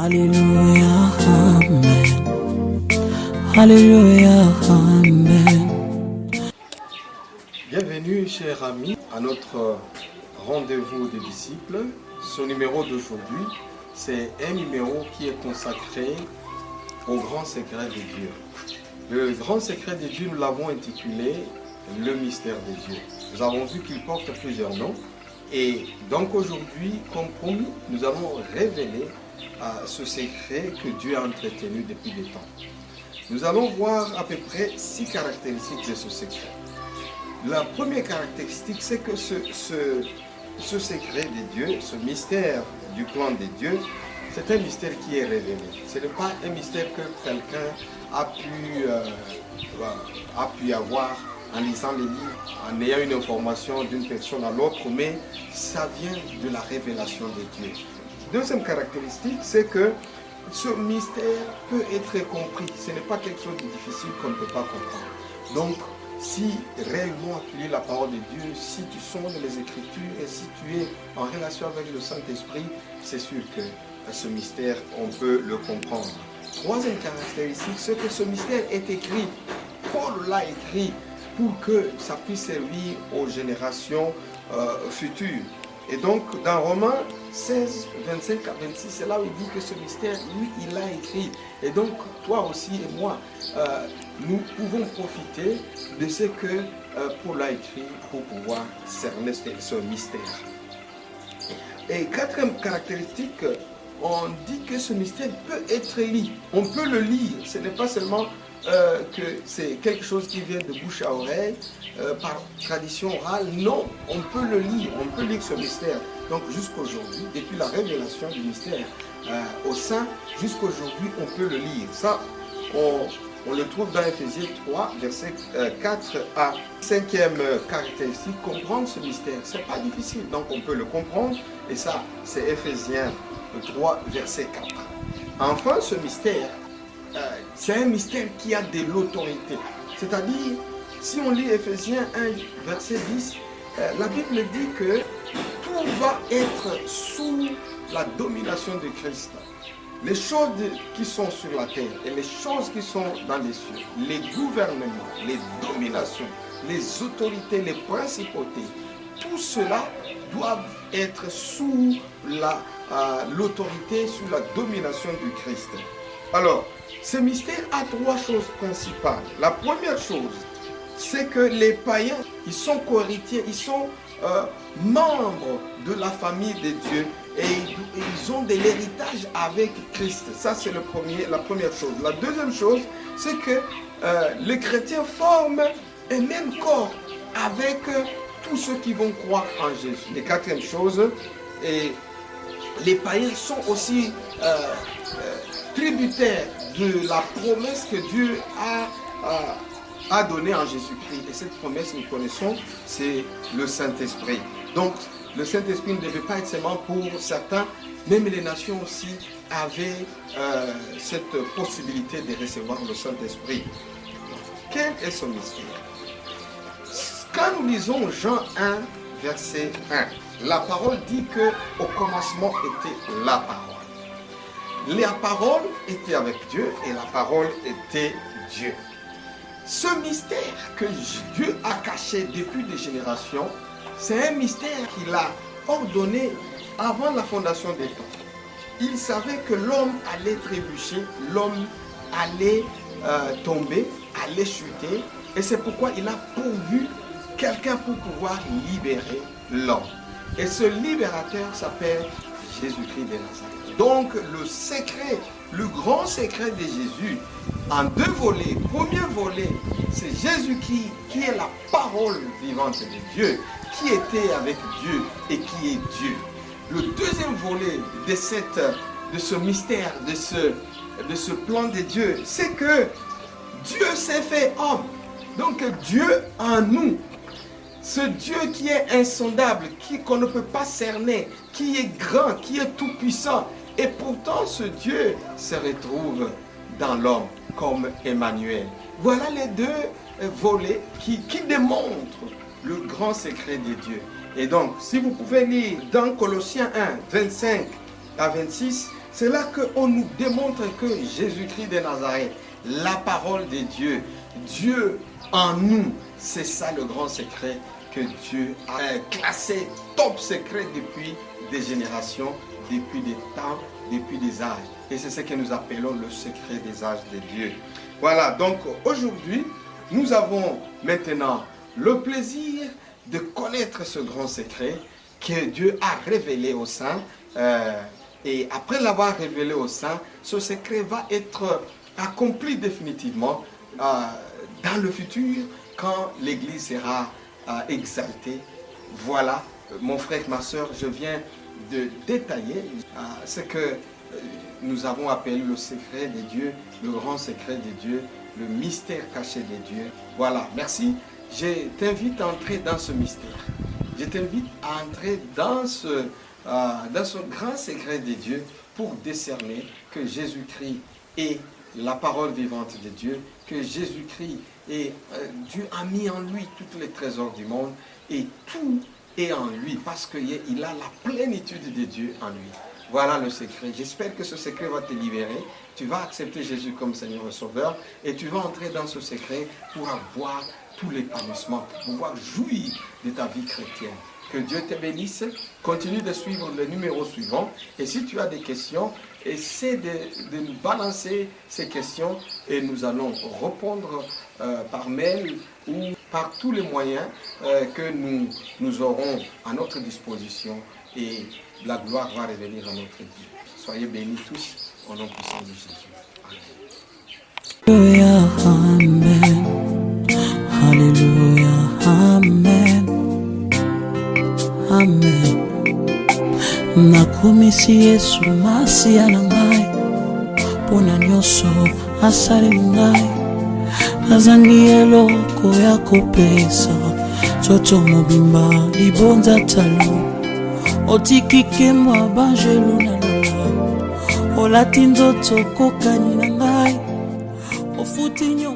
Alléluia, Amen. Alléluia, Amen. Bienvenue, chers amis, à notre rendez-vous des disciples. Ce numéro d'aujourd'hui, c'est un numéro qui est consacré au grand secret de Dieu. Le grand secret de Dieu, nous l'avons intitulé le mystère de Dieu. Nous avons vu qu'il porte plusieurs noms. Et donc aujourd'hui, comme promis, nous allons révéler ce secret que Dieu a entretenu depuis des temps. Nous allons voir à peu près 6 caractéristiques de ce secret. La première caractéristique, c'est que ce secret de Dieu, ce mystère du plan de Dieu, c'est un mystère qui est révélé. Ce n'est pas un mystère que quelqu'un a pu avoir en lisant les livres, en ayant une information d'une personne à l'autre, mais ça vient de la révélation de Dieu. Deuxième caractéristique, c'est que ce mystère peut être compris. Ce n'est pas quelque chose de difficile qu'on ne peut pas comprendre. Donc, si réellement tu lis la parole de Dieu, si tu sondes les Écritures et si tu es en relation avec le Saint-Esprit, c'est sûr que ce mystère, on peut le comprendre. Troisième caractéristique, c'est que ce mystère est écrit. Paul l'a écrit pour que ça puisse servir aux générations futures. Et donc, dans Romains 16, 25 à 26, c'est là où il dit que ce mystère, lui, il l'a écrit. Et donc, toi aussi et moi, nous pouvons profiter de ce que Paul a écrit pour pouvoir cerner ce mystère. Et quatrième caractéristique, on dit que ce mystère peut être lu. On peut le lire. Ce n'est pas seulement que c'est quelque chose qui vient de bouche à oreille, par tradition orale. Non, on peut le lire. On peut lire ce mystère. Donc jusqu'aujourd'hui, depuis la révélation du mystère au sein, jusqu'aujourd'hui, on peut le lire. Ça, on le trouve dans Ephésiens 3, versets 4 à 5e caractéristique. Comprendre ce mystère, ce n'est pas difficile. Donc on peut le comprendre. Et ça, c'est Ephésiens 3, verset 4. Enfin, ce mystère, c'est un mystère qui a de l'autorité. C'est-à-dire, si on lit Ephésiens 1, verset 10, la Bible dit que tout va être sous la domination de Christ. Les choses qui sont sur la terre et les choses qui sont dans les cieux, les gouvernements, les dominations, les autorités, les principautés, tout cela doit être sous l'autorité, sous la domination du Christ. Alors, ce mystère a 3 choses principales. La première chose, c'est que les païens, ils sont co-héritiers, ils sont membres de la famille de Dieu et ils ont de l'héritage avec Christ. Ça, c'est la première chose. La deuxième chose, c'est que les chrétiens forment un même corps avec tous ceux qui vont croire en Jésus. Et quatrième chose, et les païens sont aussi tributaires de la promesse que Dieu a donnée en Jésus-Christ. Et cette promesse, nous connaissons, c'est le Saint-Esprit. Donc, le Saint-Esprit ne devait pas être seulement pour certains, même les nations aussi avaient cette possibilité de recevoir le Saint-Esprit. Quel est ce mystère? Quand nous lisons Jean 1, verset 1, la parole dit qu'au commencement était la parole. La parole était avec Dieu et la parole était Dieu. Ce mystère que Dieu a caché depuis des générations, c'est un mystère qu'il a ordonné avant la fondation des temps. Il savait que l'homme allait trébucher, l'homme allait tomber, allait chuter, et c'est pourquoi il a pourvu quelqu'un pour pouvoir libérer l'homme. Et ce libérateur s'appelle Jésus-Christ de Nazareth. Donc le secret, le grand secret de Jésus, en 2 volets. Premier volet, c'est Jésus qui est la parole vivante de Dieu, qui était avec Dieu et qui est Dieu. Le deuxième volet de ce mystère, de ce plan de Dieu, c'est que Dieu s'est fait homme. Donc Dieu en nous. Ce Dieu qui est insondable, qu'on ne peut pas cerner, qui est grand, qui est tout puissant. Et pourtant ce Dieu se retrouve dans l'homme comme Emmanuel. Voilà les 2 volets qui démontrent le grand secret de Dieu. Et donc, si vous pouvez lire dans Colossiens 1, 25 à 26, C'est là qu'on nous démontre que Jésus-Christ de Nazareth, la parole de Dieu, Dieu en nous, c'est ça le grand secret que Dieu a classé top secret depuis des générations, depuis des temps, depuis des âges. Et c'est ce que nous appelons le secret des âges de Dieu. Voilà, donc aujourd'hui, nous avons maintenant le plaisir de connaître ce grand secret que Dieu a révélé aux saints. Et après l'avoir révélé aux saints, ce secret va être accompli définitivement dans le futur quand l'Église sera exaltée. Voilà, mon frère, ma soeur, je viens de détailler ce que nous avons appelé le secret de Dieu, le grand secret de Dieu, le mystère caché de Dieu. Voilà, merci. Je t'invite à entrer dans ce mystère. Je t'invite à entrer dans ce grand secret de Dieu pour décerner que Jésus-Christ est la parole vivante de Dieu, que Jésus-Christ est, Dieu a mis en lui tous les trésors du monde et tout est en lui parce qu'il a la plénitude de Dieu en lui. Voilà le secret. J'espère que ce secret va te libérer. Tu vas accepter Jésus comme Seigneur et Sauveur et tu vas entrer dans ce secret pour avoir tout l'épanouissement, pour pouvoir jouir de ta vie chrétienne. Que Dieu te bénisse. Continue de suivre le numéro suivant. Et si tu as des questions, essaie de nous balancer ces questions et nous allons répondre par mail ou par tous les moyens que nous aurons à notre disposition. Et la gloire va revenir à notre Dieu. Soyez bénis tous au nom puissant de Jésus. Amen. Alléluia. Amen. Amen. Nakumisi Yesu masiya na ngai pona nyonso asaleli ngai nazangi eloko ya kopesa toto mobimba libonza talo otikike mwa banjelu na lola olati nzoto kokani na ngai ofuti nyo